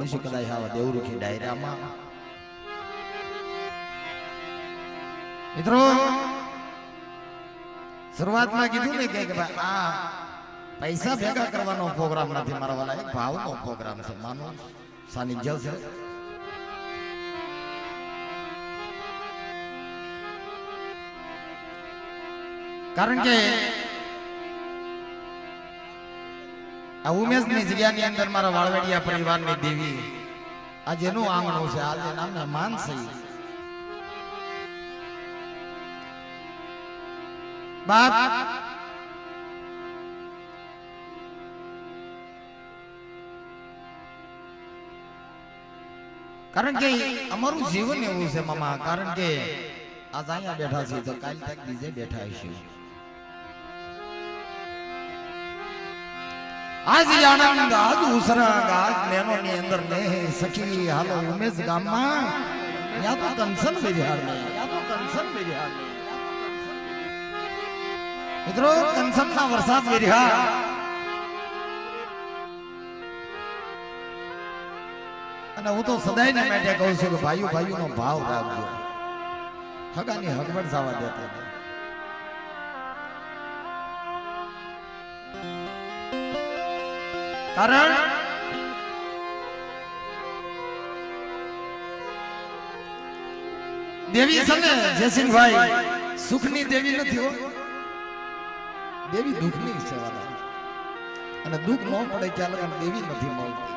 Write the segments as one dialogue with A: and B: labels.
A: ભણશું કદાચ આવા દેવરૂખી ડાયરામાં. મિત્રો શરૂઆતમાં કીધું ને કે ભાઈ આ પૈસા ભેગા કરવાનો પ્રોગ્રામ નથી મારા વાલા, એક ભાવનો પ્રોગ્રામ છે, માનો સાનિધ્ય છે. કારણ કે આ ઉમેશની જગ્યાની અંદર મારા વાળવેડિયા પરિવારની દેવી આ જેનું આંગણું છે, આજે નામે માનસી બાપ કારણ કે અમારું જીવન એવું છે મામા. કારણ કે આજ અહીંયા બેઠા છીએ તો કાલ તક બીજે બેઠા હશું. આજ આનંદ આજ ઉસરાગ આજ નેનો ની અંદર ને સખી હાલો ઉમેશ ગામમાં યા તો કંસન બિહાર ને યા તો કંસન બિહાર ને મિત્રો કંસન ના વરસાદ બિહાર. અને હું તો સદાય ને માટે કહું છું કે ભાઈઓ ભાઈઓ નો ભાવ રાખજો, હગાની હગવડ જવા દેતા નહીં. કારણ દેવી છે ને જયસિંહભાઈ સુખની દેવી નથી હો, દેવી દુઃખની છે વાલા. અને દુઃખ ન પડે ત્યાં લગન દેવી નથી મળતી.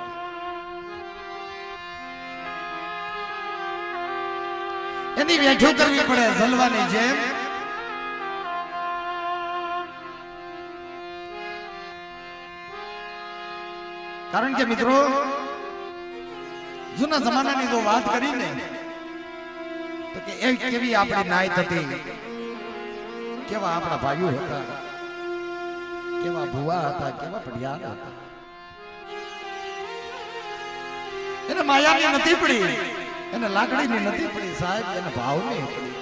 A: એની વ્યાખ્યા કરવી પડે જલવાની જેમ. કારણ કે મિત્રો જૂના જમાનાની જો વાત કરીને તો કે એ કેવી આપણી નાયત હતી, કેવા આપણા ભાઈઓ હતા, કેવા ભુવા હતા, કેવા પઢિયાર હતા. એને માયાની નથી પડી, એને લાકડીની નથી પડી સાહેબ, એને ભાવની પડી.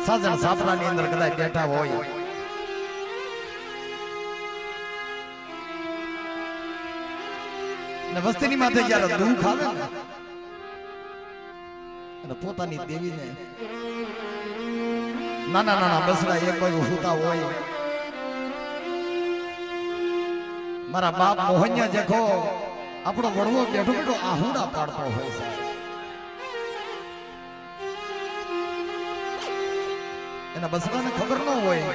A: સાજણ સાપરાની અંદર કદાચ બેઠા હોય ને વસ્તીની માથે જયારે દુઃખ આવે ને અને પોતાની દેવીને નાના નાના બસડા એક બાજુ સૂતા હોય. મારા બાપ મોહનિયા જેખો આપણો વડવો બેઠો બેઠો આહુડા પાડતો હોય છે. એના બસડાને ખબર ન હોય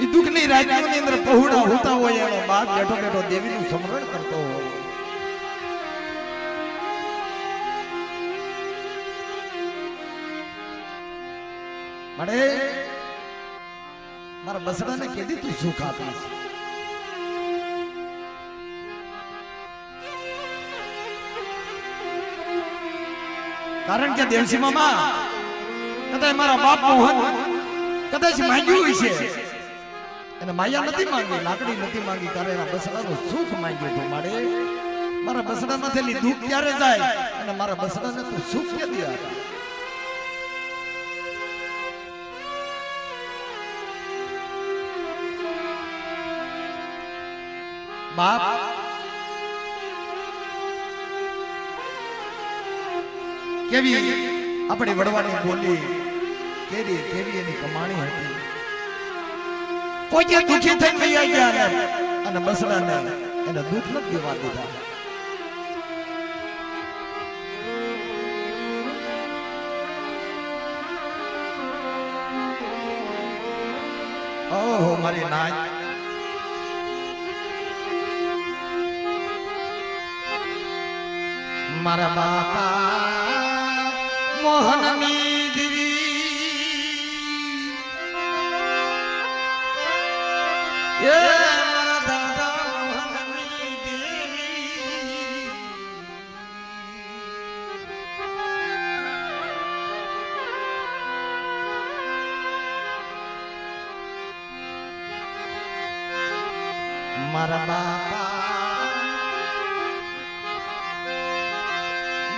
A: એ દુઃખની રાત્રિઓની અંદર પહોળા હોતા હોય, એનો બાપ બેઠો બેઠો દેવીનું સ્મરણ કરતો હોય. મળે મારા બસડાને કીધી તું સુખ આપીશ. કારણ કે દેવસી મામા કદાચ મારા બાપ મોહન કદાચ માંગ્યું હોય છે, એને માયા નથી માંગી, લાકડી નથી માંગી, ત્યારે એના બસડાનું સુખ માંગ્યું હતું. મારે મારા બસડામાં થયેલી દુઃખ ક્યારે જાય અને મારા બસડાને તું સુખ ક્યાંથી આપે? બાપ કેવી આપણી વડવાની બોલી, કેવી એની કમાણી હતી. કોઈ દુઃખી થઈ ગયા અને બસડાને એને દુઃખ નથી દેવા દીધા. ઓહો મારી નાય મારા બાપા મોહનની દેવી, એ મારા દાદા મોહનની દેવી. મારા બાપા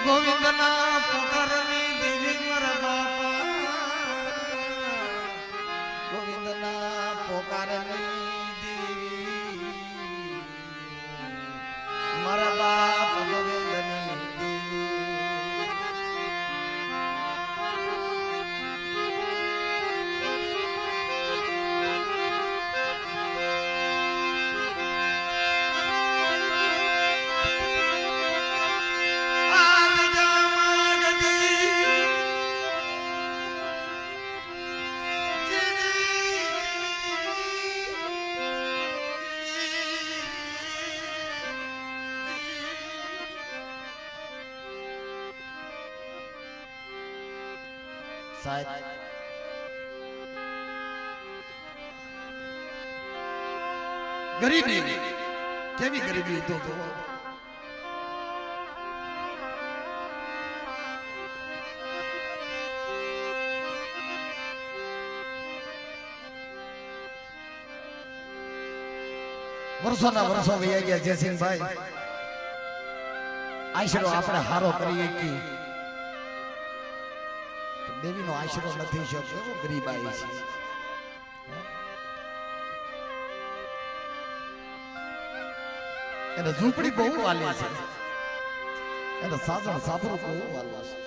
A: ગોવિંદના પોકારની દેવી, મારા બાપા ગોવિંદના પોકારની દેવી, સાહેબ ગરીબી કેવી ગરીબી તો જુઓ. વર્ષોના વર્ષો વહી ગયા જયસિંહભાઈ. આશરો આપણે હારો કરીએ કે દેવીનો આશરો નથી શકતો. એવો ગરીબ આવી છે. એને ઝૂંપડી બહુ વાલી છે. એને સાજણ સાબરું બહુ વાલા છે.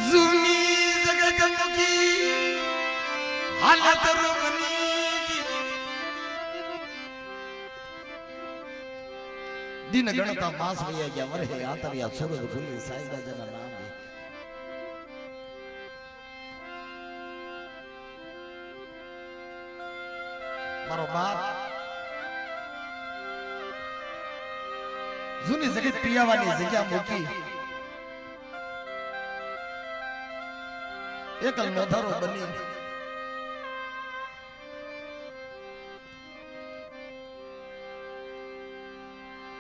A: ઝૂની જગત મુકી હાલત રૂપની દિન ગણતા માસ વયા ગયા વરહે આતરિયા સુરજ ભૂલી સાઈ રાજાના નામ. મારો બાપ જૂની જગત પિયાવાની જગ્યા મૂકી એકલ નોધારો બની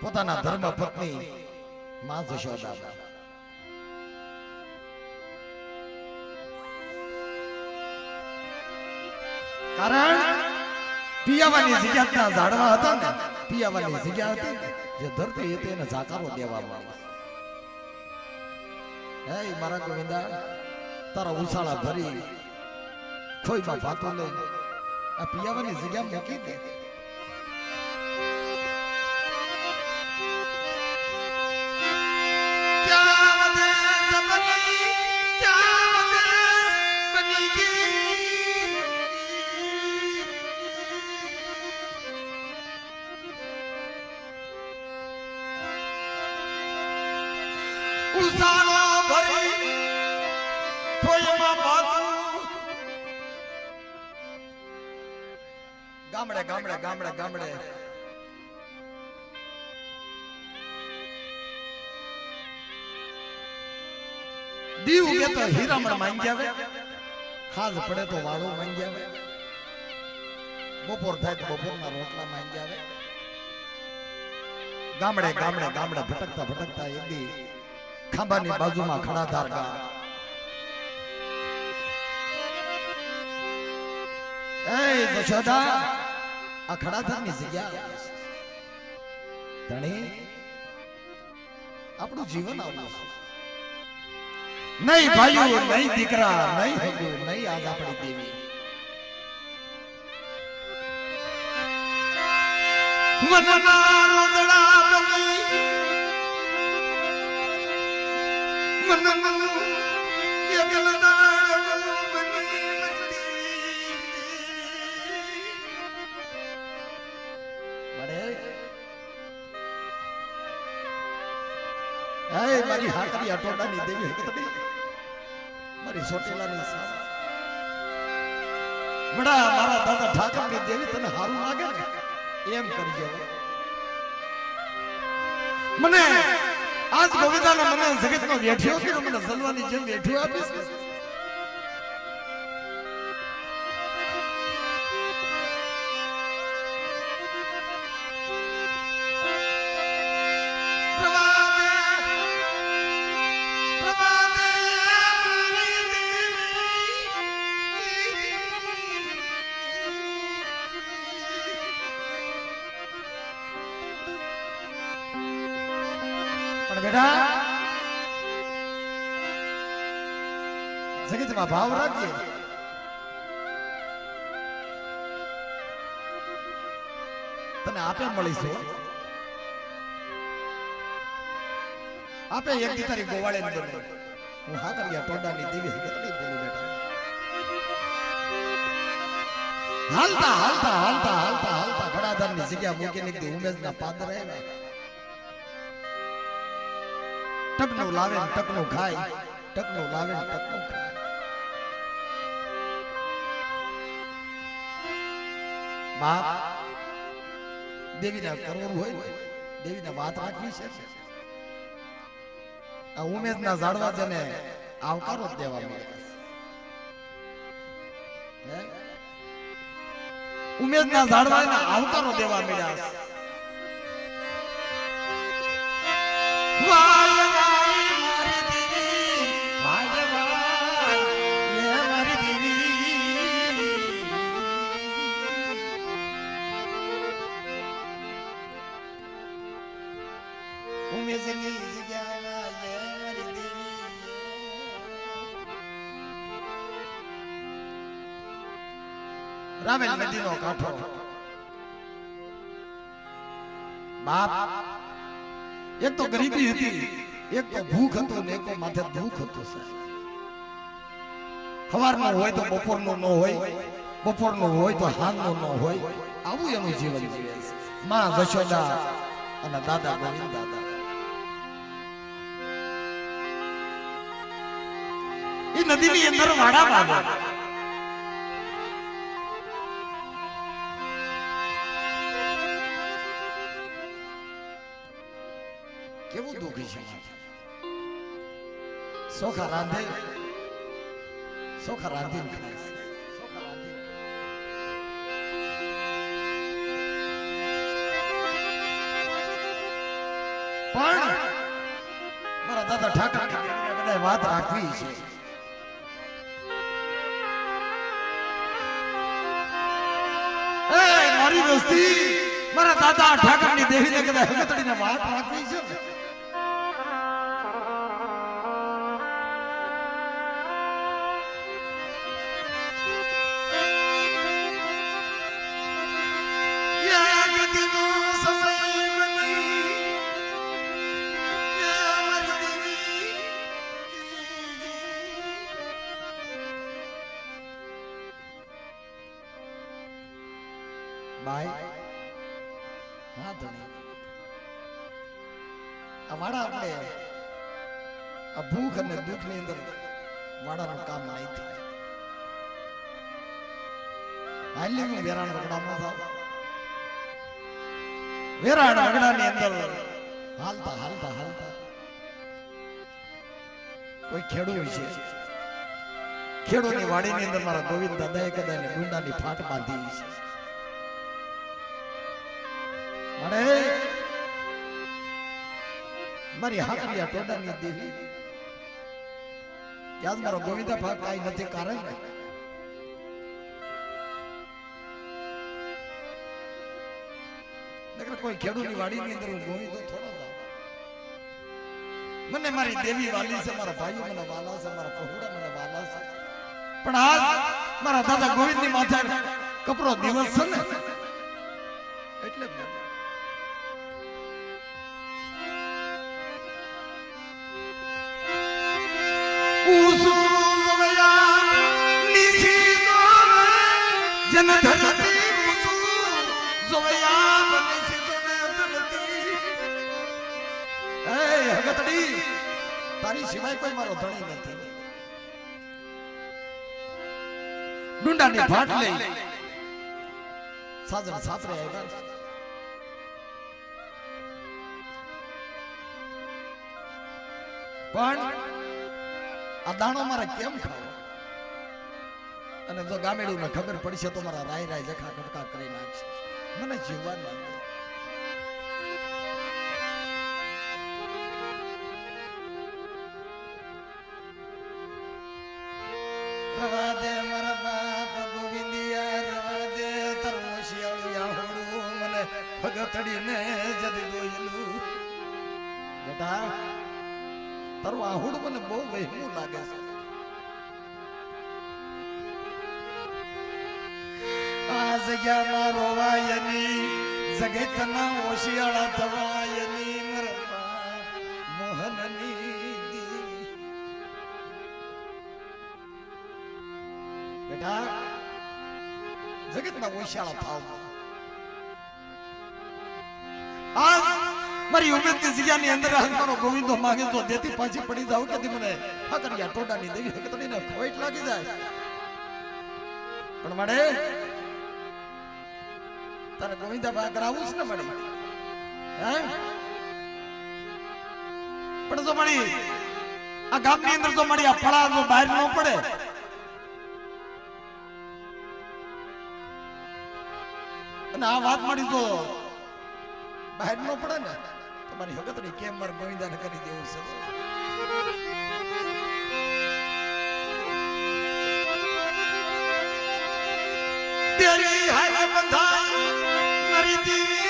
A: પોતાના ધર્મ પત્ની માં જશોદા કારણ પિયાવાની જગ્યા ઝાડવા હતા ને પિયાવાની જગ્યા હતી જે ધરતી હતી એને ઝાકારો દેવામાં હે મારા ગોવિંદા તારા ઉસાળા ભરી ખોઈમાં ભાતો લઈ આ પિયાવાની જગ્યા મૂકી દે. ઉસાળો ભરી ખોઈમાં ભાતો ગામડે ગામડે ગામડે ગામડે દીવ કે તો હીરામણ માંગી આવે, ખાસ પડે તો વાળો માંગી આવે, બપોર થાય તો બપોરના રોટલા માંગી આવે. ગામડે ગામડે ગામડે ભટકતા ભટકતા એક દી ખાંભાની બાજુમાં ખડાધાર ગા એ જશોદા આ ખડાધારની જગ્યા ધણી આપણું જીવન આવ્યું છે. નહીં ભાઈઓ નહીં દીકરા નહીં હગું નહીં આજ આપણી દેવી. મનના રોદડા બની મનનું એકલદાડું બની મળે એ મારી હાકરી અટોડાની દેવી હતી મારી સોટેલાની સાસ બડા મારા દાદા ઠાકરની દેવી તને સારું લાગે ને એમ કરજો. મને આજ ગોવિંદાના મને જગતનો વેઠ્યો કે મને સલવાની જેમ વેઠ્યો આપીશ. બેટા જગતમાં ભાવ રાખજે. તને આપે મળીશું આપે એક દી તારી ગોવાળે ને બને હું હા કર્યા ટોડાની દેવી કેટલી બોલું બેટા. હાલતા હાલતા હાલતા હાલતા હાલતા ઘડાધારની જગ્યા મૂકીને એક દી ઉમેશના પાદર આવ્યા. ટકનું લાવે ને ટકનું ખાય, ટકનું લાવે ને ટકનું ખાય. બાપ દેવીના કરવું હોય દેવીને વાત રાખવી છે. આ ઉમેદના ઝાડવા જને આવકારો જ દેવા મળ્યા. ઉમેદના ઝાડવાને આવકારો દેવા મળ્યા. રામેલ નદીનો કાંઠો. બાપ એક તો ગરીબી હતી, એક તો ભૂખ હતું ને એક તો માથે દુઃખ હતું. સવારનો હોય તો બપોરનો ન હોય, બપોરનો હોય તો હાંજનો ન હોય. આવું એનું જીવન જીવે છે. માં જશોદા અને દાદા ગોવિંદ દાદા એ નદીની અંદર વાડા વાવે. કેવું દુઃખી છે. સોખા રાંધે, સોખા રાંધીને ખાય છે. પણ મારા દાદા ઠાકર કદાચ વાત રાખવી છે. મારી વસ્તી મારા દાદા ઠાકરની દેવીને કદાચ હકતડીને વાત રાખવી છે. ભાઈ હા ધણી આ વાડા આપણે આ ભૂખ અને દુઃખ ની અંદર વાડાનું કામ નહીં થાય. હાલી હું વેરાણ વગડામાં થાવ. વેરાણ વગડાની અંદર હાલતા હાલતા હાલતા કોઈ ખેડૂત છે. ખેડૂતની વાડીની અંદર મારા ગોવિંદ દાદાએ કદાચ ગુંડાની ફાટ બાંધી છે. મારી હાકરિયા ટોડાની દેવી યાદ મારો ગોવિંદા ભાગ કાઈ નથી કારણ નકર કોઈ ખેડૂતની વાડીની અંદર હું ગોવિંદો થોડો જાઉં. મને મારી દેવી વાલી છે, મારા ભાઈઓ મને વાલા છે, મારા પહોળા મને વાલા છે. પણ આજ મારા દાદા ગોવિંદની માથે કપરો દિવસ છે ને એટલે જન ધરતી જોયા બનસી જન ધરતી. એ હગતડી તારી સિવાય કોઈ મારો ધણી નથી. ડુંડાની ફાટ લઈ સાજન સાસરે આવ્યા. પણ આ દાણો મારે કેમ ખાવો? અને જો ગામેડું ને ખબર પડશે તો મારા રાય રાય જખા કટકા કરી નાખશે. મને જીવવા લાગે. રવા દે મારા બાપ ગોવિંદિયા, રવા દે તારું શિયાળિયા હોડું મને ભગતડીને જદી દોયલું. બેટા તારું આ હોડું મને બહુ વહેલું લાગે છે. આ જગ્યામાં રોવાયની જગતના ઓશિયાળા થવાયની મરવા મોહનની દેવી. બેટા જગતના ઓશિયાળા થાવ. આ મારી ઉમેદની જગ્યાની અંદર મારો ગોવિંદો માંગે તો દેતી પાછી પડી જાવ કે મને હકરિયા ટોડાની દેવી હકતડીને ફોઈટ લાગી જાય. પણ મળે તારે ગોવિંદા બા કરાવું છે ને મળી હે પણ તો મારી આ ગામની અંદર તો મારી આ ફળા તો બહાર ન પડે અને આ વાત મારી તો બહાર ન પડે ને તમારી હકતડી કેમ મારે ગોવિંદાને કરી દેવું છે તેરી હારે બંધાઈ મારી દીવી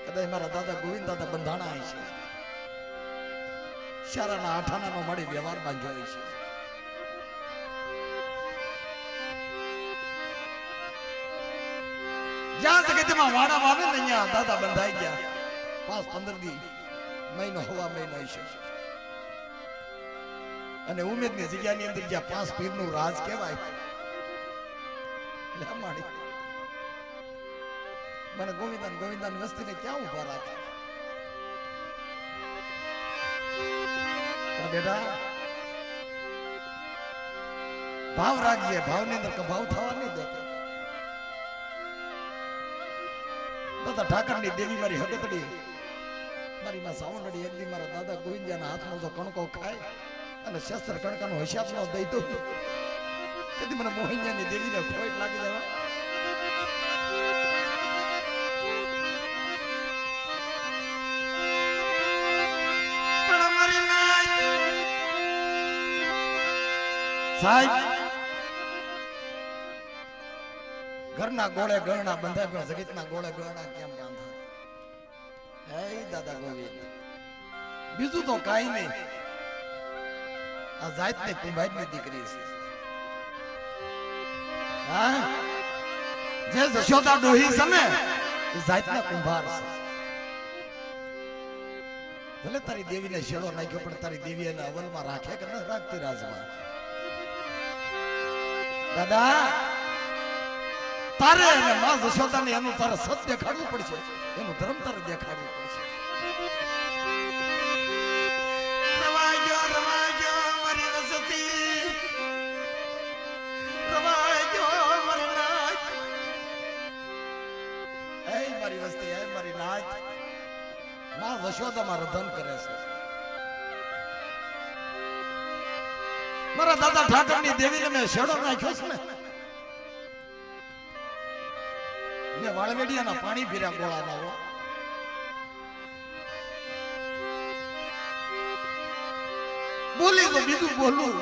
A: કદાચ મારા દાદા ગોવિંદ દાદા બંધાણા છે શારાના આઠાનાનો મારી વ્યવહાર બાંધ્યો છે જ્યાં જગતમાં વાડા વાવે ને અહીંયા દાદા બંધાઈ ગયા 5-15 દી મહિનો હવા મહિનો છે અને ઉમેદની જગ્યાની અંદર જ્યાં 5 પીરનું રાજ કહેવાય લમાડી મને ગોવિંદાન વસ્તીને ક્યાં ઉભા રાખે પણ બેટા ભાવ રાખજે ભાવની અંદર કભાવ થવા નહીં દેતો દાદા ઠાકરની દેવી મારી હકતડી મારી માં સાવંડડી એક દી મારા દાદા ગોવિંદના હાથમાં જો કણકો ખાય અને શસ્ત્ર કણકાનો હિસાબ ન દઈ દો તેથી મને મોહિનિયાની દેવીને ખોટ લાગી જાય પણ મારી નાય સાહેબ ઘરના ગોળે ગણના બંધાય પણ જગતના ગોળે ગણના કેમ બાંધા હે દાદા ગોવિંદ બીજું તો કાઈ નહીં આ જાતની કુંભારની દીકરી છે હા જે જશોદા ડોહી છે ને એ જાતના કુંભાર છે ભલે તારી દેવીને શેડો નાખ્યો પણ તારી દેવી એને અવલમાં રાખે કે ન રાખતી રાજમાં દાદા તારે અને માં જશોદાને એનું તારે સત્ય દેખાડવું પડશે એનું ધર્મ તારે દેખાડવું પડશે રવાજો મારી વસતી રવાજો મારી નાચ એ મારી વસ્તી એ મારી નાચ માં જશોદા મારું ધન કરે છે મારા દાદા ઠાકરની દેવીને મેં શેડો નાખ્યો છે ને મેં વાળવેડિયાના પાણી પીર્યા ગોળાના હો બોલી તો બીજું બોલું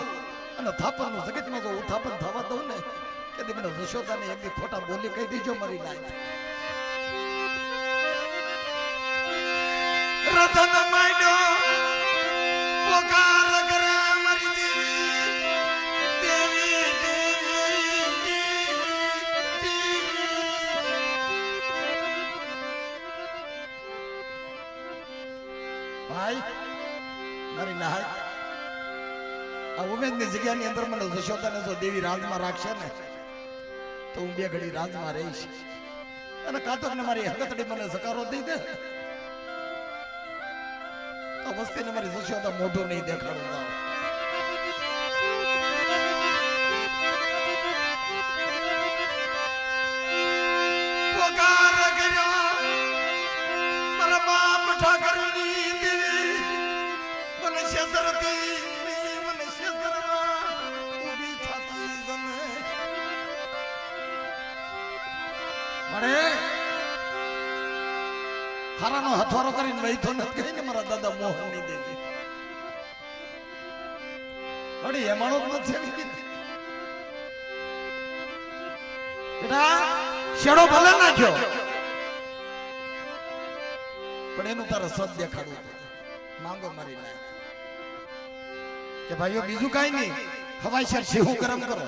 A: અને થાપણનું જગતમાં જો ઉથાપન થવા દઉં ને કે મને જશોદાને એક દી ખોટા બોલી કહી દીજો મારી નાય રતન માંડ્યો પોકાર કરે મારી દેવી ભાઈ મારી નાય આ ઉમેદની જગ્યાની અંદર મને જશોદાને જો દેવી રાજમાં રાખશે ને તો હું 2 ઘડી રાજમાં રહીશ અને કાતકને મારી હકતડી મને સકારો દઈ દે તો વસ્તીને મારી જશોદા મોઢું નહીં દેખાડું જાવ પોકાર કર્યો મારા બાપ ઠાકરની દેવી મને શેતરતી હારાનો હથવારો કરીને વહીતો નથી ગઈ ને મારા દાદા મોહનની દેવી અડી એમાણો જ નથી બેટા શેડો ભલે નાખ્યો પણ એનું તારે સદ દેખાડવું પડે માંગો મારી નાય કે ભાઈઓ બીજું કઈ નહીં હવાઈ શેર સિંહું ગરમ કરો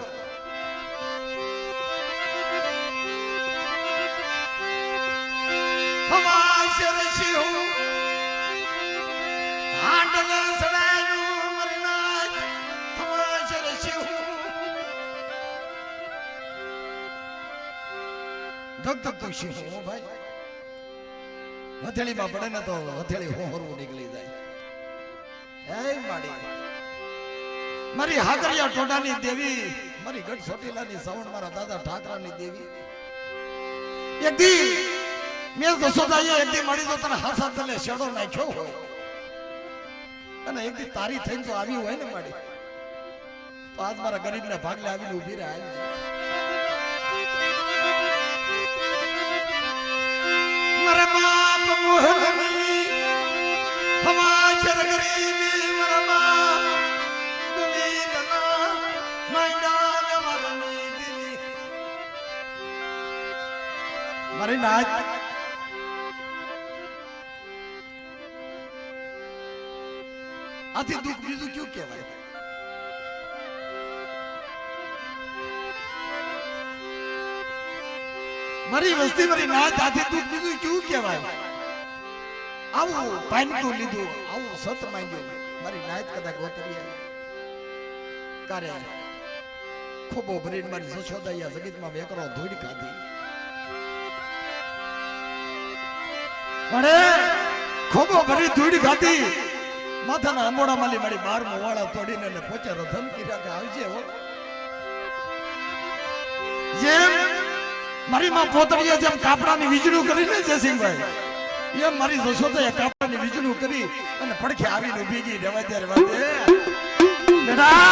A: હથેળીમાં પડે ને તો હથેળી હોહરવું નીકળી જાય મારી હાકરિયા ટોડાની દેવી મારી ગઢ ચોટીલાની શ્રવણ મારા દાદા ઠાકરાની દેવી એક દી મેં જશોદાએ એક દી મળી તો તને હાથ હાથ તને શેડો નાખ્યો હોય અને એક દી તારી થઈને તો આવી હોય ને માડી તો આજ મારા ગરીબના ભાગલે આવીને ઊભી રહે મારા બાપ મોહની હમાચર ગરીબી મારા બાપ દુનિયાના માંડા મારની દેવી મારી નાચ આથી દુઃખ બીજું ક્યું કહેવાય મારી વસ્તી મારી નાચ આથી દુઃખ બીજું ક્યું કહેવાય આવું પાનકું લીધું આવું સત માંગ્યું મારી નાચ કદાચ ગોતરી કરે ખોબો ભરીને મારી જશોદૈયા જગતમાં વેકરો ધૂળ ખાધી અરે ખોબો ભરી ધૂળ ખાધી માથાના અંબોડા માલી મારી 12 મોવાળા તોડીને ને પોચે રધન કર્યા કે આવજે હો જેમ મારી માં પોતડીએ જેમ કાપડાની વીજળું કરીને જયસિંહભાઈ એમ મારી જશોદાએ કાપડાની વીજળું કરી અને પડખે આવીને ઊભી ગઈ રેવા દે બેટા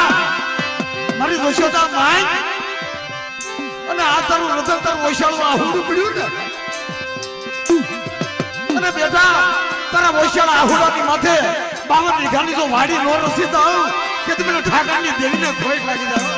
A: મારી જશોદા માય અને આ તારું રધન તારું ઓશાળું આહુડું પડ્યું ને અને બેટા તારા ઓશાળા આહુડાની માથે 52 વીઘાની જો વાડી નો રસી દઉં કે તમે ઠાકરની દેવીને ખોટ લાગી જાવ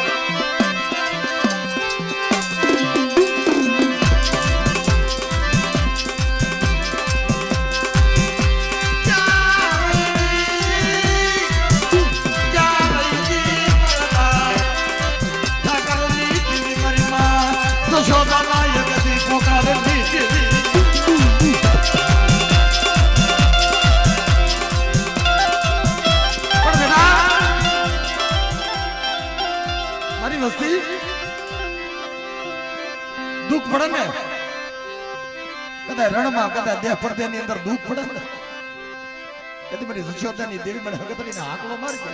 A: દુઃખ પડે ને કદાચ રણમાં કદાચ દેહ પડદે ની અંદર દુઃખ પડે ને કદી મારી જશોદાની દેવી મને હગતડીને હાકલો મારી દે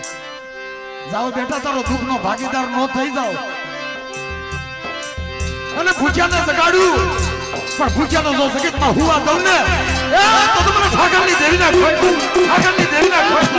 A: જાઓ બેટા તારો દુઃખ નો ભાગીદાર નો થઈ જાઓ અને ભૂખ્યાને જગાડું પણ ભૂખ્યાનો જો જગતમાં હુવા દઉં ને એ તો તમને ઠાકરની દેવીને ખોટ ઠાકરની દેવીને ખોટ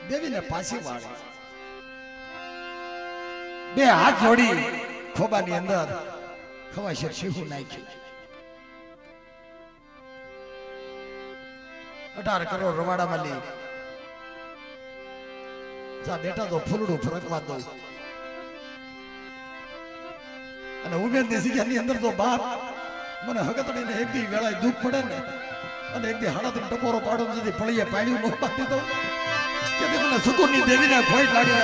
A: દેવીને પાછી વાળી બે હાથ જોડી ખોબાની અંદર ખવાશે શીહું નાખ્યું 18 કરોડ રવાડા માલી જા બેટા તો ફૂલડું ફરકવા દઉં અને ઉમેદની જગ્યાની અંદર તો બાપ મને હગતડીને એક દી વેળાએ દુઃખ પડે ને અને એક દી હાડાથી ટકોરો પાડો જતી પળીએ પાડ્યું નો બાકી દઉં કે મને સુકુરની દેવીને ખોટ લાગે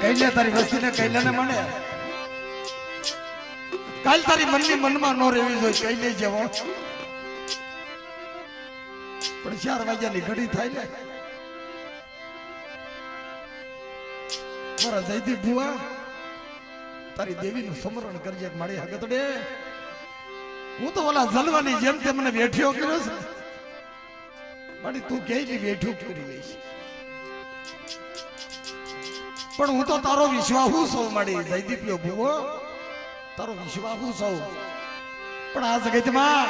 A: કઈ લે તારી વસ્તીને કઈ લે ને મને કાલ તારી મનની મનમાં નો રહેવી જોઈએ કઈ નહીં જવો પણ 4 વાગ્યાની ઘડી થાય ને મારા જયદીપ ભુવા તારી દેવીનું સ્મરણ કરજે મારી હગતડે હું તો ઓલા જલવાની જેમ તે મને વેઠ્યો કર્યો છે મારી તું કેવી વેઠું કરી લઈશ પણ હું તો તારો વિશ્વાસુ છું મારી જયદીપ્યો ભુવો તારો વિશ્વાસુ છું પણ આ જગતમાં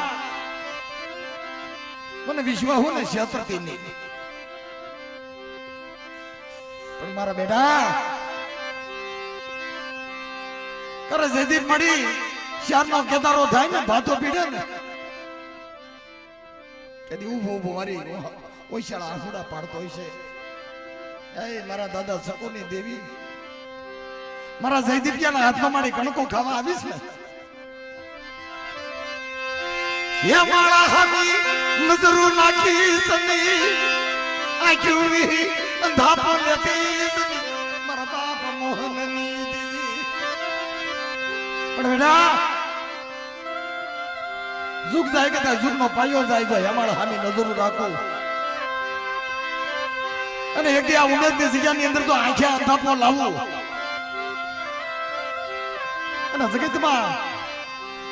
A: મને વિશ્વાસુ ને ક્ષેત્રથી નહીં પણ મારા બેટા કરે જયદીપ મળી શ્યારનો કેદારો થાય ને ભાતો પીડે ને કદી ઉભો ઉભો મારી ઓઈશાળા આંસુડા પાડતો હોય છે એ મારા દાદા સકોની દેવી મારા જયદીપિયાના હાથમાં મારી કણકો ખાવા આવીશ ને હે મારા હામી નજરો નાખી સની આખી અંધાપો લેતી મારા બાપ મોહનની દેવી પણ બેટા जुग जाए के जुग नो पायो जाए जो हमारा हामी नजर राखो અને એક દી આ ઉમેદ ની જગ્યાની અંદર તો આંખે અંધાપો લાવો અને જગતમાં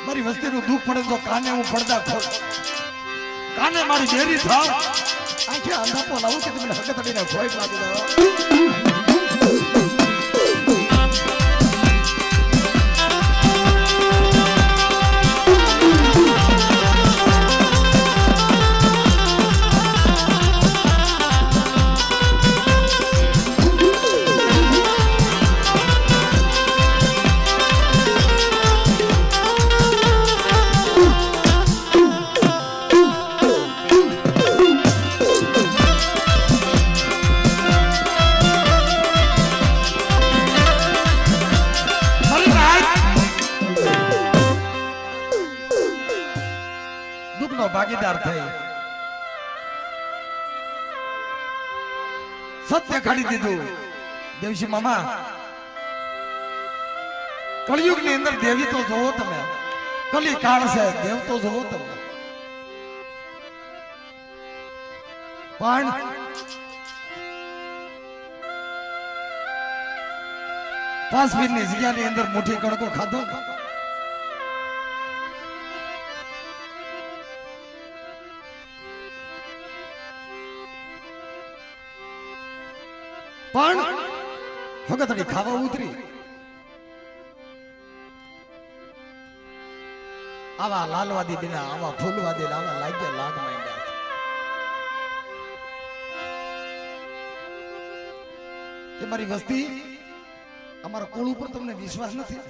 A: મારી વસ્તીનું દુઃખ પડે તો કાને હું પડદા ખોલ કાને મારી બેરી થાવ આંખે અંધાપો લાવો કે તમને હકત અડીને ખોઈ લાગી દો ભાગીદાર થઈ સત્ય કાઢી દીધું દેવશી મામા કળિયુગ ની અંદર દેવી તો જોવો તમે કલી કાળ છે દેવ તો જોવો તમે પણ પાંચ મિનિટની જગ્યાની અંદર મુઠ્ઠી કણકો ખાધો પણ હગતડી ખાવા ઉતરી આવા લાલવાદી બિના આવા ફૂલવાદી આવા લાગ્યા લાગ માંડ્યા કે મારી વસ્તી અમારા કુળ ઉપર તમને વિશ્વાસ નથી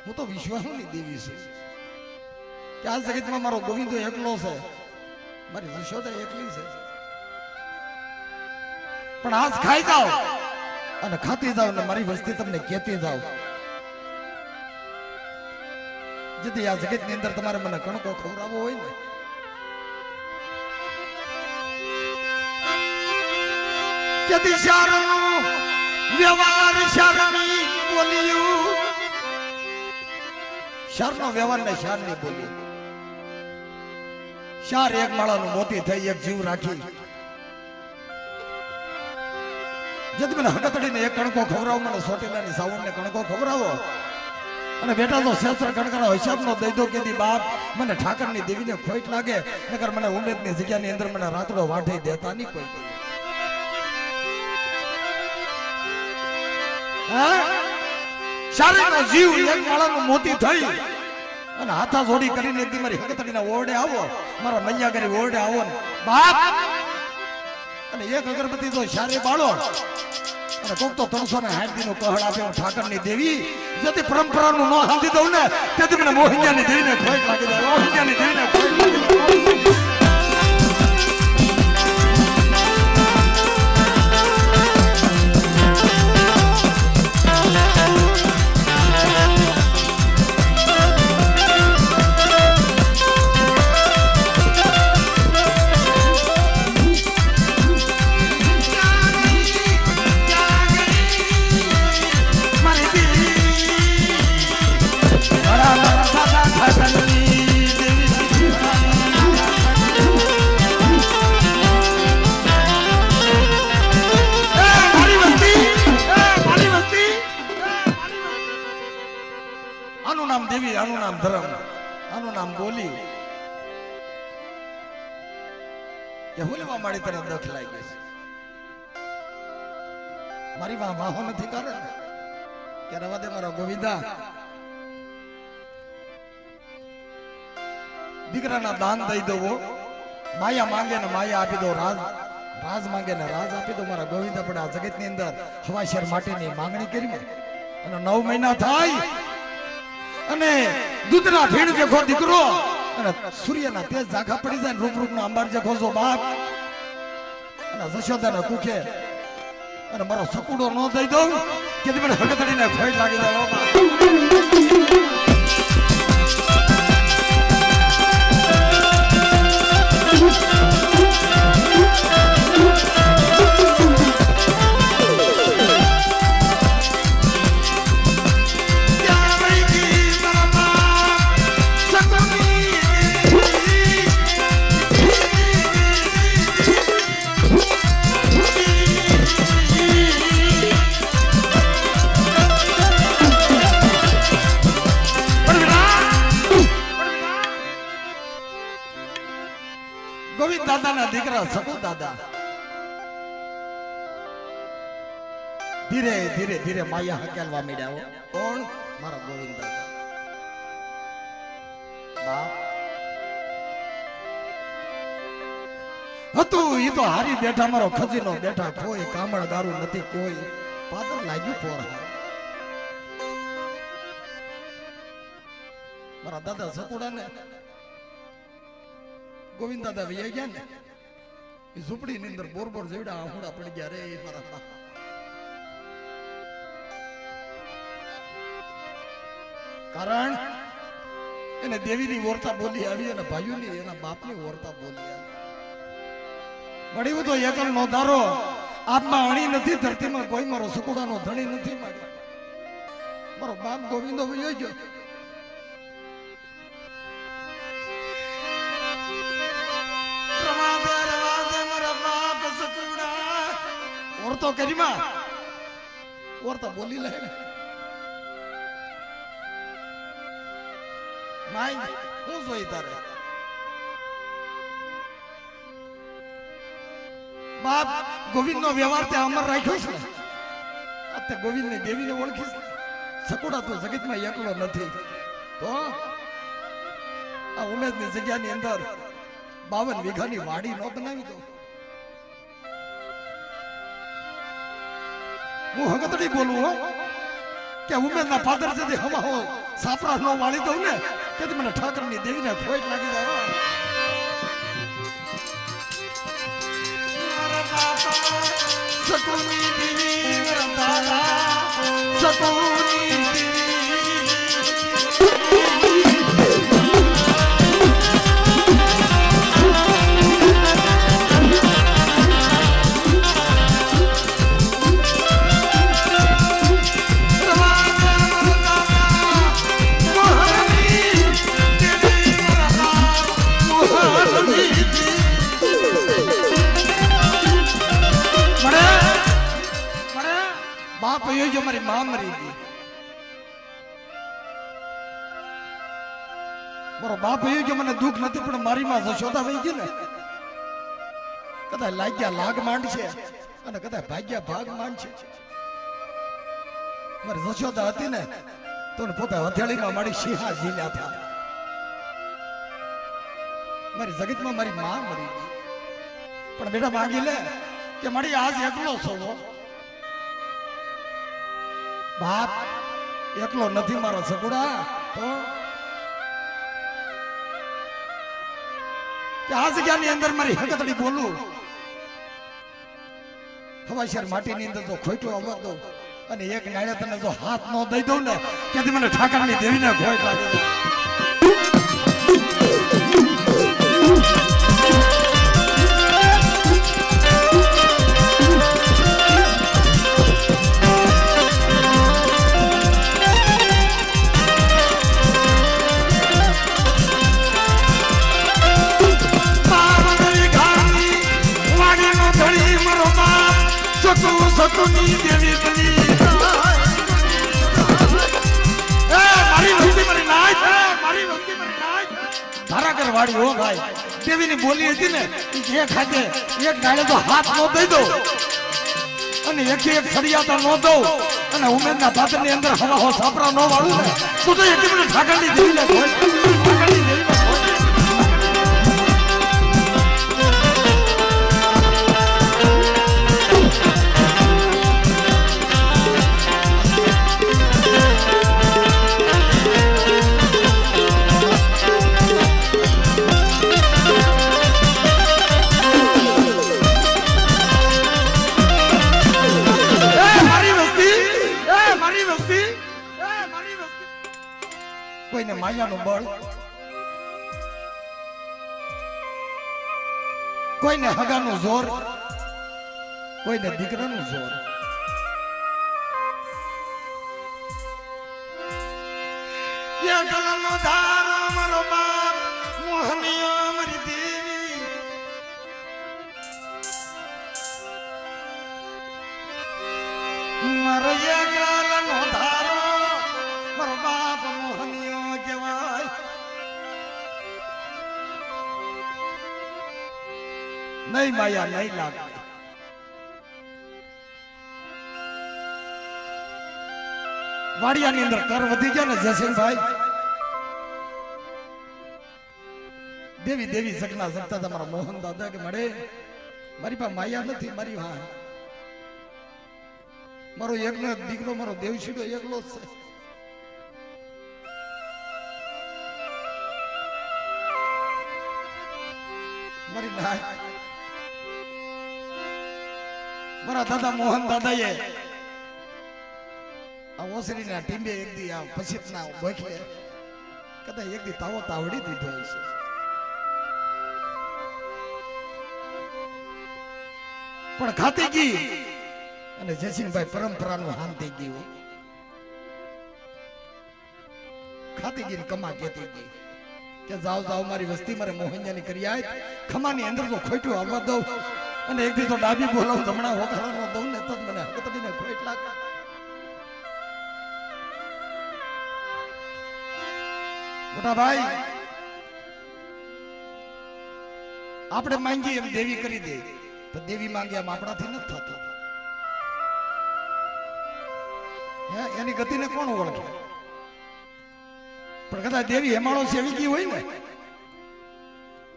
A: હું તો વિશ્વાસની દેવી છું કે આ જગતમાં મારો ગોવિંદો એકલો છે મારી યશોદા એકલી છે પણ આજ ખાઈ જાઓ અને ખાતી જાઓ ને મારી વસ્તી તમને કહેતી જાઓ જેથી આ જગત ની અંદર તમારે મને કણકો ખવડાવવો હોય ને જેથી શારનો વ્યવહાર શારની બોલ્યું શારનો વ્યવહાર ને શારની બોલી ચાર એક માળાનું મોતી થઈ એક જીવ રાખી જદ મને હકતડીને એક કણકો ખવડાવો મને સોટેલાની સાવણને કણકો ખવડાવો અને બેટા તો શેષર કણકાનો હિસાબ નો દઈ દો કે દી બાપ મને ઠાકરની દેવીને ખોટ લાગે નકર મને ઉમેદની જગ્યાની અંદર મને રાતડો વાઢી દેતા નહીં કોઈ હા શારીનો જીવ એક માળાનું મોતી થઈ અને હાથા જોડી કરીને મારી હકતડીના ઓરડે આવો મારા મૈયા કરી ઓરડે આવો ને બાપ અને એક અગરબત્તી તો શારે બાળો અને કોક તો 360 નું કહળ આપે હું ઠાકરની દેવી જેથી પરંપરાનું ન હાંધી દઉં ને તેથી મને મોહિયાની દેવીને ખોટ લાગી જાય મોહિયાની દેવીને ખોટ લાગી જાય આનું નામ દેવી, આનું નામ ધર્મ, આનું નામ બોલી. કે હું લેવા મારી તને દખ લાગી છે. મારી માં વાહો નથી કરે કે રવા દે મારા ગોવિંદા. દીકરાના દાન દઈ દો. માયા માંગે ને માયા આપી દો. રાજ રાજ માંગે ને રાજ આપી દો. મારા ગોવિંદા પણ આ જગત ની અંદર હવાશેર માટેની માંગણી કરી અને 9 મહિના થાય અને દૂધના ફીણ જેખો દીકરો અને સૂર્યના તેજ ઝાંખા પડી જાય. રૂપ રૂપના અંબાર જેખો છો બાપ અને જશોદાના કુખે અને મારો સકુડો ન દઈ દઉં કે મને હગતડીને ખોટ લાગી જાય. ગોવિંદ દાદાના દીકરા સકુ દાદા ધીરે ધીરે ધીરે માયા હકેલવા માંડ્યા. કોણ? મારા ગોવિંદ દાદા. બાપ હતું ઈ તો હારી બેઠા, મારો ખજીનો બેઠા. કોઈ કામળ ગારું નથી, કોઈ પાદર લાગ્યું પોર. મારા દાદા સકુડા ને ગોવિંદ દાદા વૈયા ગયા ને એ ઝૂંપડી ની અંદર બોર બોર જેવડા આહુડા પડી ગયા. રે મારા બા કારણ એને દેવીની ઓરતા બોલી આવી અને ભાઈઓની એના બાપની ઓરતા બોલી આવી. મળ્યું તો એકલ નો ધારો આપમાં અણી નથી, ધરતીમાં કોઈ મારો સુકુડાનો ધણી નથી. મારો બાપ ગોવિંદો વૈયો ગયો. ઓરતો કરીમાં ઓરતા બોલી લે માય હું જોઈ તારે બાપ. ગોવિંદ નો વ્યવહાર તે અમર રાખ્યો છે. તે ગોવિંદ ને દેવીને ઓળખી છે. સકુડા તો જગતમાં એકલો નથી. તો આ ઉમેદની જગ્યાની અંદર 52 વીઘાની વાડી નો બનાવી દો. હું હગતડી બોલું હો કે ઉમેદના પાદર જતી હવા હો સાપરા નો વાળી દઉં ને કે મને ઠાકરની દેવીને ખોટ લાગી જાય. સકુની દેવી વરદારા સકુની મારી માં મરી ગઈ. મારો બાપ એ કે મને દુઃખ નથી પણ મારી માં જશોદા વહી ગઈ ને કદાચ લાગ્યા લાગ માંડ છે અને કદાચ ભાગ્યા ભાગ માંડ છે. મારી જશોદા હતી ને તો પોતે હથેળીમાં મારી સિંહા ઝીલ્યા હતા. મારી જગતમાં મારી માં મરી ગઈ પણ બેટા માંગી લે કે મારી આજ એકલો છો. બાપ એકલો નથી મારો સગુડા. તો આ જગ્યાની અંદર મારી હકતડી બોલું હવાશેર માટીની અંદર તો ખોટો અવાજ દઉં અને એક નાળે તને જો હાથ ન દઈ દઉં ને ત્યાંથી મને ઠાકરની દેવીને ખોટ લાગે. સકુની દેવી બની મારી વાળી હો ભાઈ દેવીની બોલી હતી ને એ ખાતે એક ડાળે તો હાથ નો દઈ દો અને એક સળિયાતા નો દો અને ઉમેદના પાત્રની અંદર હવા હો સાપરા નો વાળું ને તું તો એટલી બધી ઠાકરની દેવી ને ઠાકરની દેવી કોઈને માયાનું બળ કોઈને હગાનું જોર કોઈને દીકરાનું જોર નો ધારો મારો બાપ મોહનિયો મારી દેવી મારો નો ધારો મારો બાપ મોહનિયો કહેવાય નહીં માયા નહીં લાગે વાડિયાની અંદર કર વધી ગયા ને જયસિંહભાઈ દેવી દેવી સગના સગતા તમારા મોહન દાદા કે મળે મારી પાસે માયા નથી મારી હા મારો એકનો દીકરો મારો દેવશીડો એકલો જ છે મારી નાય મારા દાદા મોહન દાદાએ આ ઓસરીના ટીંબે એક દી આ પછીતના ગોખલે કદાચ એક દી તાવો તાવડી દીધો હશે પણ ખાતી ગઈ અને જયસિંહભાઈ પરંપરાનું હાન થઈ ગયું ખાતી ગઈ કમા કેતી ગઈ કે જાઓ જાઓ મારી વસ્તી મારે મોહનિયાની કરી આય ખમાની અંદર તો ખોટું આવવા દઉં અને એક દી તો ડાબી બોલાવું જમણા હોકારાનો દઉં ને તો મને હકતડીને ખોટ લાગે મોટા ભાઈ આપણે માંગીએ એમ દેવી કરી દે તો દેવી માંગે એમ આપણાથી નથી થતું એની ગતિને કોણ ઓળખે પણ કદાચ દેવી હેમાળો સેવી ગઈ હોય ને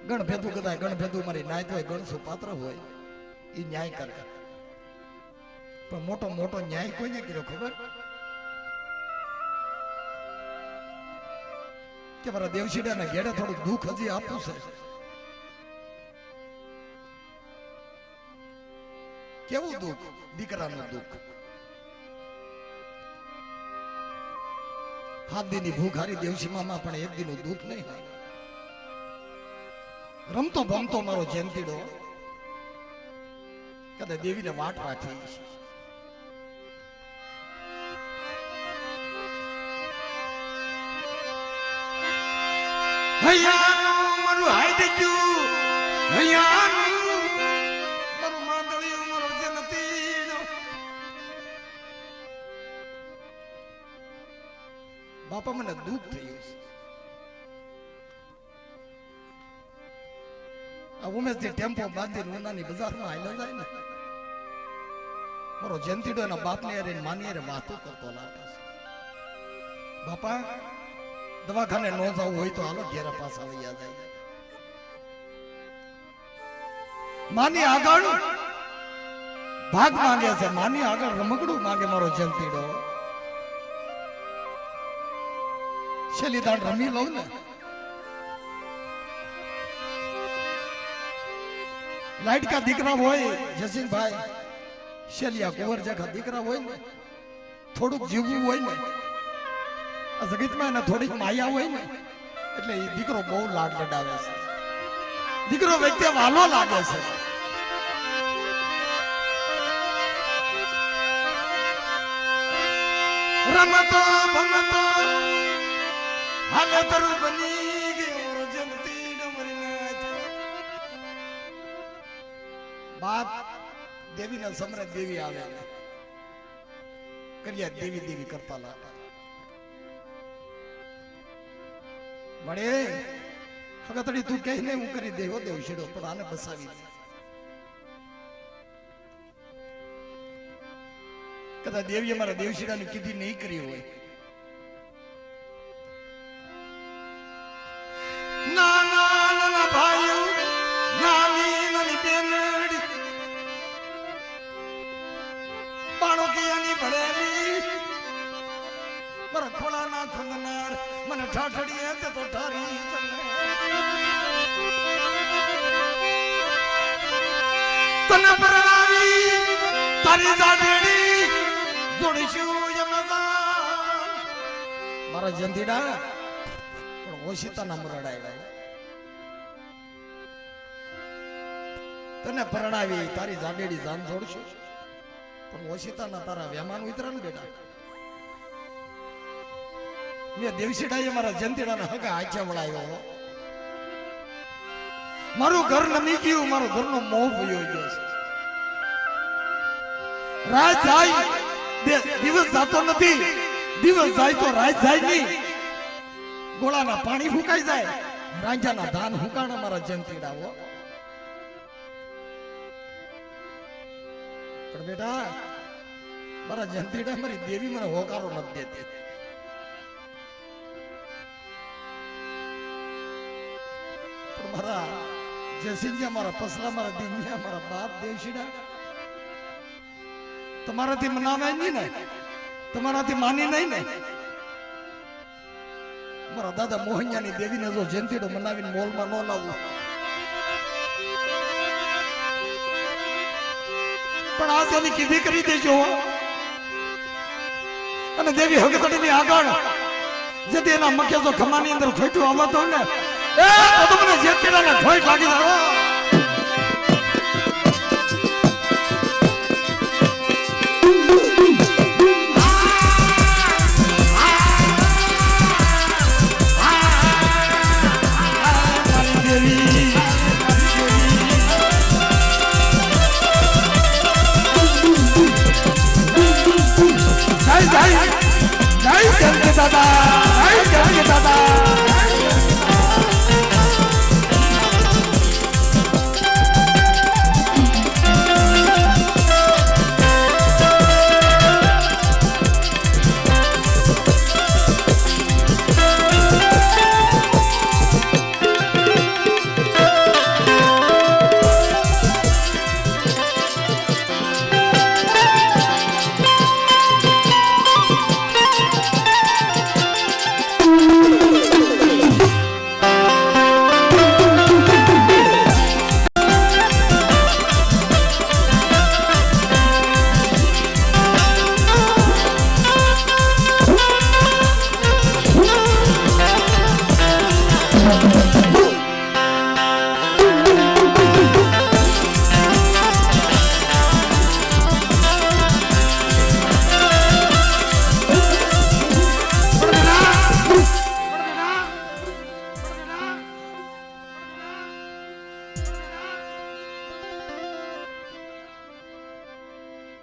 A: ગણ ભેદું કદાચ ગણ ભેદું મારી નાયત હોય ગણસુ પાત્ર હોય એ ન્યાય કરે પણ મોટો મોટો ન્યાય કોઈને કર્યો ખબર કે મારા દેવશીડાને ઘેડે થોડું દુઃખ હજી આપવું છે કેવું દુઃખ દીકરાનું દુઃખ હાથ દીની ભૂખ હારી દેવસીમામાં પણ એક દીનું દુઃખ નહીં રમતો ભમતો મારો જયંતીડો કદાચ દેવીને વાટ રાખી હૈયાનું મારું હાઈડ ગયું હૈયાનું મારું માંદળિયું મારો જનતીનો બાપા મને દુઃખ થયું છે આ ઉમેશથી ટેમ્પો બાંધી ઉનાની બજારમાં હાલ્યો જાય ને મારો જયંતીડો એના બાપને અરે માની અરે વાતો કરતો લાગે છે બાપા દવાખાને ન જવું હોય તો હાલો ઘેરા પાછા વૈયા જાય માની આગળ ભાગ માંગે છે માની આગળ રમકડું માંગે મારો જયંતીડો છેલ્લી દાણ રમી લઉં ને લાઈટ કા દીકરા હોય જયસિંહભાઈ શેલિયા કુંવર જખા દીકરા હોય ને થોડુંક જીવવું હોય ને આ જગતમાં એને થોડીક માયા હોય ને એટલે એ દીકરો બહુ લાડ લડાવે છે દીકરો વ્યક્તિ વાલો લાગે છે રમતો ભમતો હાલે તરુ બની ગયો જનતી ડમરીનાથ બાપ દેવીના સમરે દેવી આવે કર્યા દેવી દેવી કરતા લાગે મળે હગતડી તું કહીને હું કરી દેવો દેવશીડો પણ આને બસાવી દે. કદાચ દેવીએ મારા દેવશીડાની કીધી નહીં કરી હોય. નાના નાના ભાઈઓ નાની નાની બેનડી બાળકીયાની ભળેલી મારા ખોળાના ખંદનાર મને ઠાઠડીએ તે તો ઠારી તને પરણાવી તારી જાડેડી જોડીશું યમદાન મારા જંતીડા પણ ઓશિતા નામ રડાવ્યા. તને પરણાવી તારી જાડેડી જાન જોડશું પણ ઓશિતાના તારા વ્યમાન ઉતરા ને બેટા. મેં દેવશીડાએ મારા જંતીડાના હગા આચા વળાયો. મારું ઘર નમી ગયું, મારો ઘરનો મોહ ભયો ગયો છે. રાત જાય દિવસ જાતો નથી, દિવસ જાય તો રાત જાય નહીં. ગોળાના પાણી ફૂંકાઈ જાય, રાંજાના ધાન હુકાણા મારા જંતીડાઓ. પણ બેટા મારા જંતીડા મારી દેવી મને હોકારો નથી દેતી. પણ મારા જયસિંહજી મારા પસરા મારા દીનિયા મારા બાપ દેવશીડા તમારાથી મનાવાય નહીં ને, તમારાથી માની નહીં ને. મારા દાદા મોહનિયાની દેવીને જો જયંતીડો મનાવીને મોલમાં ન લાવવું પણ આ તેની કીધી કરી દેજો. અને દેવી હગતડીની આગળ જેથી એના મકે જો ખમાની અંદર ખોટું આવતો ને એ તો મને જયંતીડાને ખોટ લાગી જાય.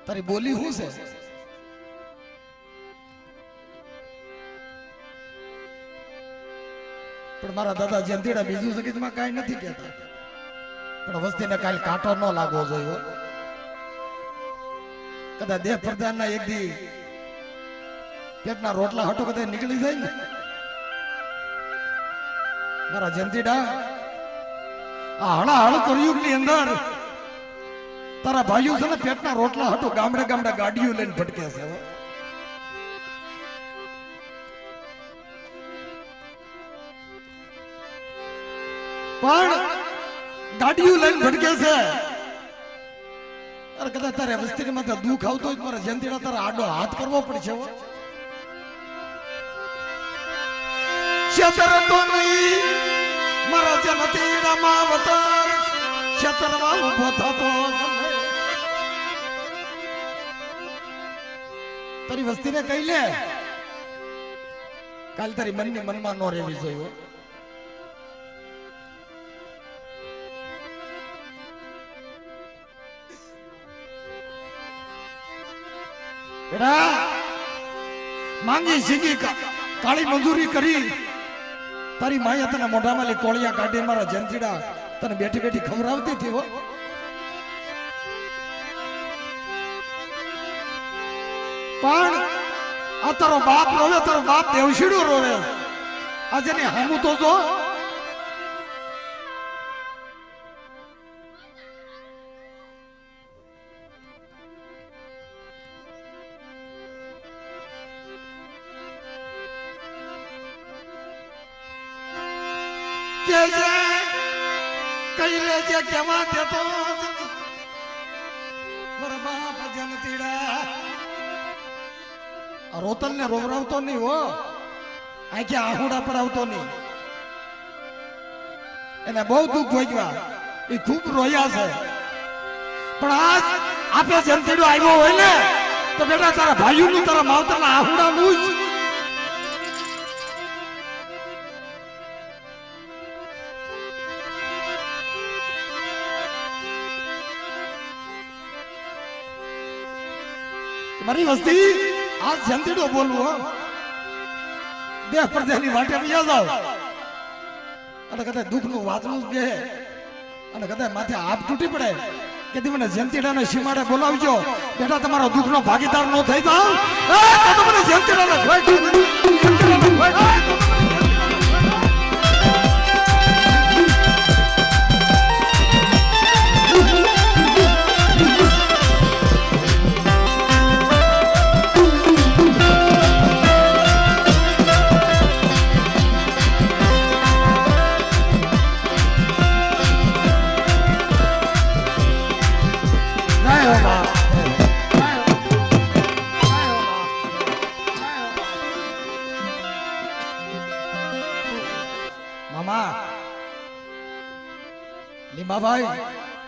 A: તારી બોલી શું છે? પણ મારા દાદા જયંતીડા બીજું સંગીતમાં કાંઈ નથી કહેતા, પણ વસ્તીને કાલે કાંટો ન લાગવો જોઈએ. કદાચ દેહ પ્રધાનના એક દી પેટના રોટલા હટો કદાચ નીકળી જાય ને મારા જયંતીડા આ હળાહળ કળયુગની અંદર તારા ભાઈઓ છે ને પેટના રોટલા હટો ગામડે ગામડે ગાડીઓ લઈને ભટકે છે. પણ ગાડીઓ લઈને ભટકે છે. અરે કદાચ તારે વસ્તીની માથે દુઃખ આવતો હોય મારા જયંતીડા તારા આડો હાથ કરવો પડશે. ક્ષેત્ર તો નહીં મારા જયંતીડા માં અવતાર ક્ષેત્રમાં ઉભો થતો. તારી વસ્તીને કહી લે કાલ તારી મનની મનમાં ન રહેવી જોઈએ. બેટા માંગી સીગી કાળી મજૂરી કરી તારી માએ તને મોઢામાં લી કોળિયા કાઢી મારા જંતીડા તને બેઠી બેઠી ખવડાવતી હતી હો. પણ આ તારો બાપ રોવે, તારો બાપ દેવશીડો રોવે. આજે ને હામું તો જો. કઈ લેજે કેવા દેતો મારા બાપ જનતીડા. રોતલ ને રોવરાવતો નહીં હો, આંખે આહુડા પડાવતો નહીં. એને બહુ દુઃખ ભોગવ્યા, એ ખૂબ રોયા છે. પણ આજ આપે જનતીડો આવ્યો હોય ને તો બેટા તારા ભાઈઓનું, તારા માવતરના આહુડાનું જ મારી વસ્તી આજ જંતીડો બોલવું હો. દેહ પ્રજાની વાટે વ્યા જાવ અને કદાચ દુઃખનું વાતનું જ બે અને કદાચ માથે આપ તૂટી પડે કે મને જંતીડાને સીમાડે બોલાવજો. બેટા તમારો દુઃખનો ભાગીદાર ન થઈ જાવ તો મને જંતીડાને ભાઈ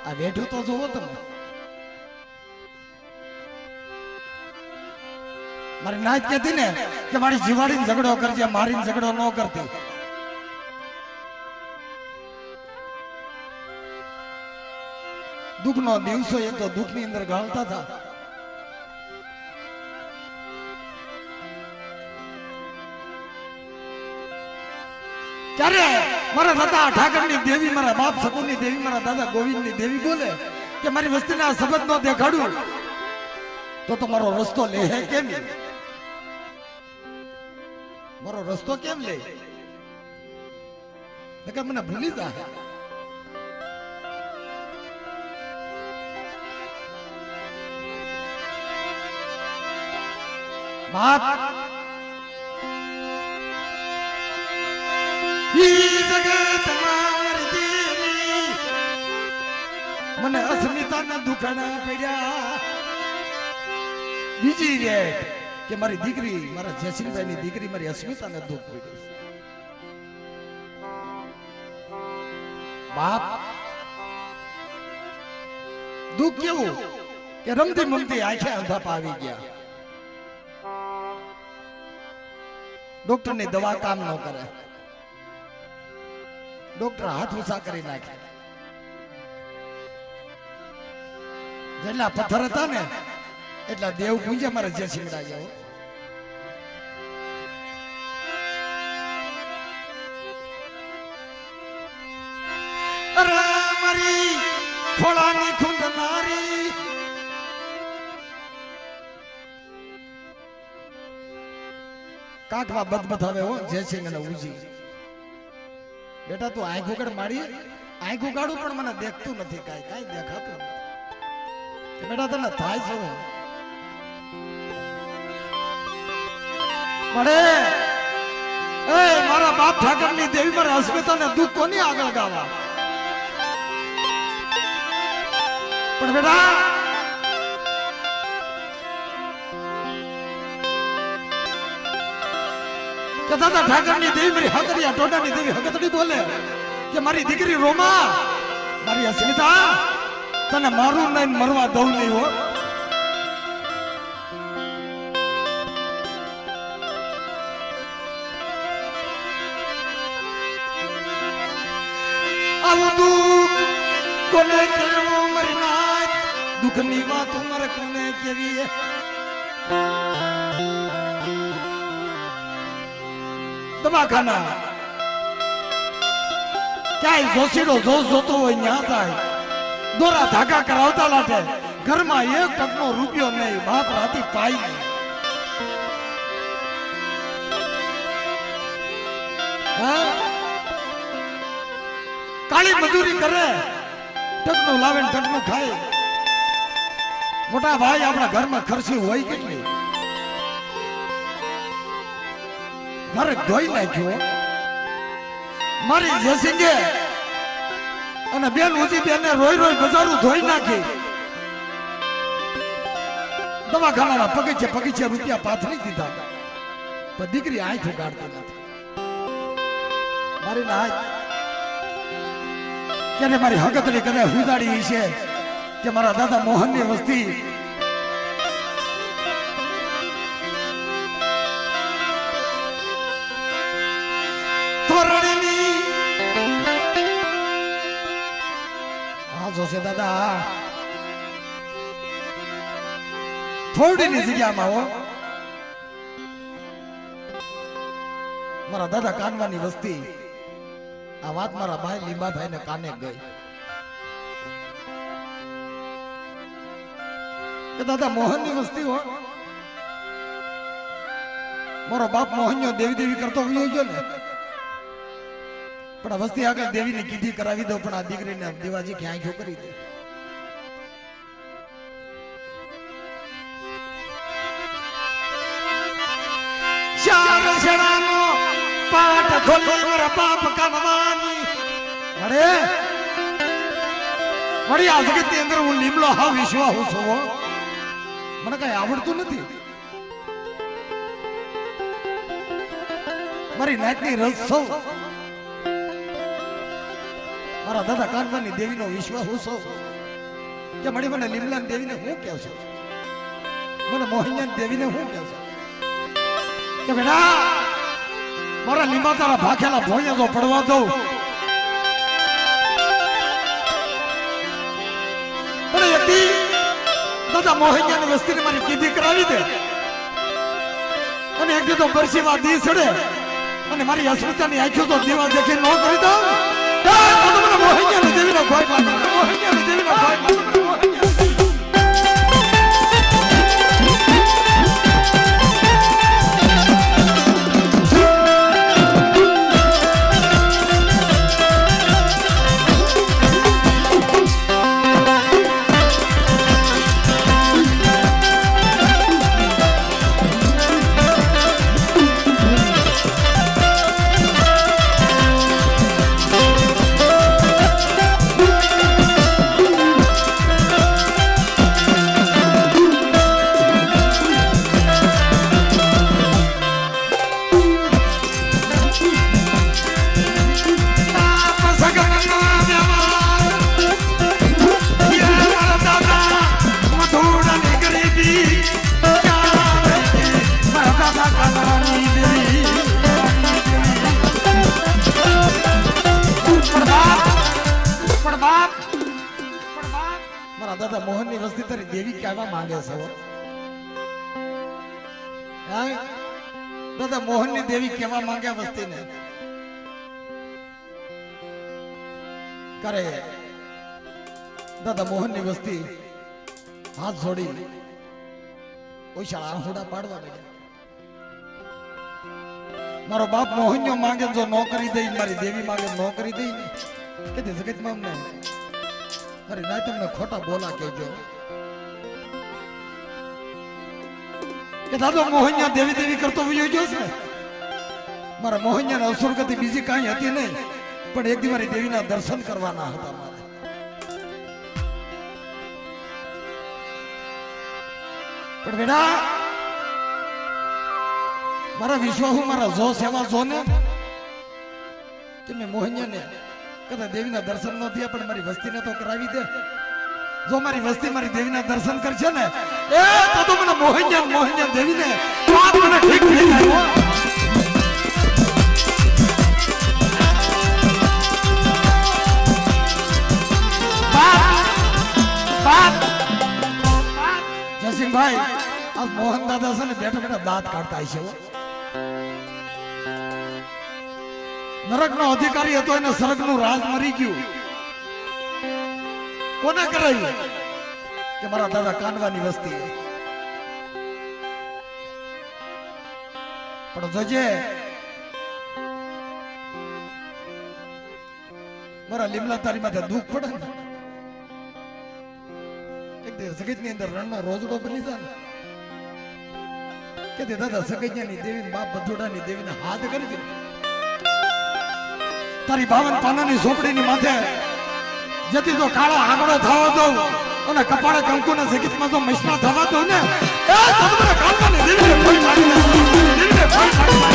A: આ બેઠું તો જોવો તમે. મારી નાચ કહેતી ને કે મારી જીવાડીને ઝઘડો કરજે, મારીને ઝઘડો ન કરતી. દુઃખનો દિવસો એ તો દુઃખની અંદર ગાળતા હતા. ત્યારે મારા દાદા ઠાકરની દેવી, મારા બાપ સપુરની દેવી, મારા દાદા ગોવિંદની દેવી બોલે કે મારી વસ્તીને આ શબ્દ નો દેખાડું તો મારો રસ્તો લે હે કેમ? મારો રસ્તો કેમ લે? મને ભૂલી જાય. બાપ મને અસ્મિતા ના દુખાણા પડ્યા. બીજી રેટ કે મારી દીકરી, મારા જયસિંહભાઈ ની દીકરી મારી અસ્મિતા ને દુઃખ પડ્યું. બાપ દુઃખ કેવું કે રમતી મમતી આંખે અંધાપા આવી ગયા. ડોક્ટર ની દવા કામ ન કરે, ડોક્ટર હાથ ઊંચા કરી નાખે. જેટલા પથ્થર હતા ને એટલા દેવ પૂંજે મારે જે શીંગડા જાવ. અરે મારી ખોળાની ખુંદ નારી કાકવા બદબધાવે હો જયસિંહ અને ઉજી. બેટા તું આંખ ઉગાડ મારી, આંખ ઉગાડું પણ મને દેખતું નથી, કાંઈ દેખાતું નથી. બેટા તને થાય છે મળે એ મારા બાપ ઠાકર ની દેવી મારા અસ્મિતા ને દુઃખ કોની આગળ ગાવા? પણ બેટા કે દાદા ઠાકર ની દેવી મારી હકરિયા ટોડા ની દેવી હકતડી બોલે કે મારી દીકરી રોમા, મારી અસ્મિતા તને મારું નહીં મરવા દઉં નહીં હો. આવું દુઃખ કોને કેવું મારી નાથ, દુઃખની વાત મારે કોને કેવી? દવાખાના ક્યાંય જોશીનો જોશ જોતો હોય ન્યા થાય દોરા ધાગા કરાવતા લાટે ઘરમાં એક ટકનો રૂપિયો નહીં બાપ રાતી પાઈ નહીં કાળી મજૂરી કરે ટકનું લાવે ને ટકનું ખાય મોટા ભાઈ આપણા ઘરમાં ખર્ચી હોય કેટલી ઘર ધોઈ નાખ્યો મારી જસીંગે અને બેન ઉજી બેન રોઈ રોઈ બજારું ધોઈ નાખી દવાખાનાના પગીચે રૂપિયા પાથરી દીધા પણ દીકરી આંખ ઉગાડતી નથી મારી ના કે મારી હકતની કદાચ હુજાડી છે કે મારા દાદા મોહનની વસ્તી તોરણીની હા જોશે દાદા થોડીની જગ્યામાં હો મારા દાદા કાનવાની વસ્તી આ વાત મારા ભાઈ લીંબાભાઈ ને કાને ગઈ કે દાદા મોહન ની વસ્તી હો મારો બાપ મોહન્યો દેવી દેવી કરતો ગયો ને પણ આ વસ્તી આગળ દેવી ની કીધી કરાવી દો પણ આ દીકરીને દેવાજી ક્યાંય જો કરી દે ચાર જણાનો પાઠ ખોલી મારા બાપ કાનવાની અરે વળી આ જગત ની અંદર હું લીમડો હા વિશ્વાસ છું મને કઈ આવડતું નથી મારી નાતની રસ સૌ મારા દાદા કાનવાની દેવીનો વિશ્વાસ હું સૌ કે મળી મને લીમલા દેવીને હું કહે છે મને મોહિનિયા દેવીને હું કહે છે કે બેટા મારા લીંબા તારા ભાખેલા ભોંયા જો પડવા દઉં પણ એથી દાદા મોહિનિયાની વસ્તીને મારી કીધી કરાવી દે અને એક દીધો બરસીવા દી સડે અને મારી અસ્મિતાની આંખો તો દીવા દેખી ન કરી દઉં તો મને મોહિનિયાની દેવીનો ભય લાગે મોહિનિયાની દેવીનો ભય લાગે દાદા મોહનની વસ્તી તારી દેવી કહેવા માંગે છે દાદા મોહનની દેવી કહેવા માંગે વસ્તીને કરે દાદા મોહનની વસ્તી હાથ જોડી ઓછા આહુડા પાડવા લાગ્યા મારો બાપ મોહન્યો માંગે જો ન કરી દઈ મારી દેવી માંગે ન કરી દઈ ને કે જગતમાં અમને અરે ના તમને ખોટા બોલા કહેજો કે દાદો મોહનિયા દેવી દેવી કરતો વિયો ગયો છે મારા મોહનિયાને અસુરગતિ બીજી કાંઈ હતી નહીં પણ એક દી મારી દેવીના દર્શન કરવાના હતા મારે પણ બેટા મારા વિશ્વાસ મારા જો સેવા જો ને કે મેં મોહનિયાને કદાચ દેવીના દર્શન ન થયા પણ મારી વસ્તીને તો કરાવી દે જો મારી વસ્તી મારી દેવીના દર્શન કરશે ને એ તો મને મોહનિયા દેવીને વાત મને ઠીક થઈ જાય જસીનભાઈ આ મોહન દાદા છે ને બેઠા બેઠા દાંત કાઢતા છે નરકનો અધિકારી હતો એને સ્વર્ગનું રાજ મરી ગયું. કોને કરાયું? કે મારા દાદા કાનવાની વસ્તી. પણ જોજે મારા લીમલા તારી માથે દુઃખ પડે ને એક દિવસ જગત ની અંદર રણનો રોજડો બની જાય ને કે તે દાદા સગૈયાની દેવી બાપ બધોડાની દેવીને હાથ કરી દે તારી 52 પાનાની ઝોપડીની માથે જતી તો કાળો આંગળો થવા દઉં અને કપાળે કંકુના જગતમાં તો મૈસના થવા દઉં ને એ તદુપરા કાળવાની દેવીને ફળ લાગી દેવીને ફળ લાગી.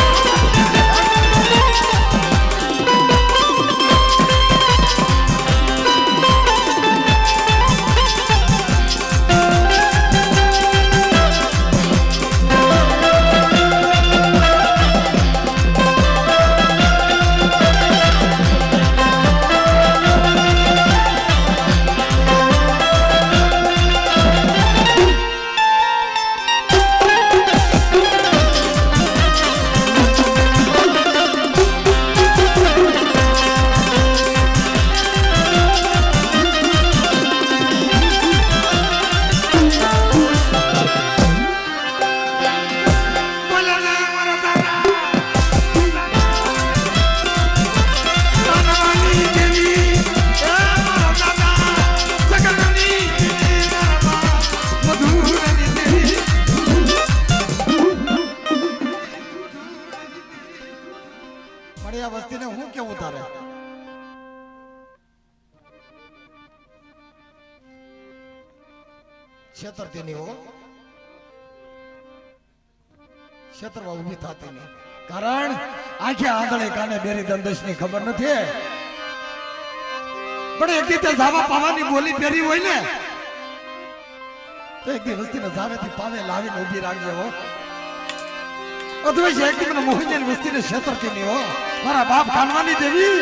A: વસ્તીને હું કેવું તારે છેતરતી નહીં હો છેતરવા ઉભી થતી નહીં કારણ આખે આંધળે કાને બેરી દંડેશ ની ખબર નથી પણ એક રીતે ધાવા પાવાની બોલી પહેરી હોય ને તો એક દી વસ્તીને ધાવેથી પાવે લાવીને ઉભી રાખજે હો અધવૈસ એક મને મોહિની વસ્તીને છેતરતી નહીં હો મારા બાપ કાનવાની દેવી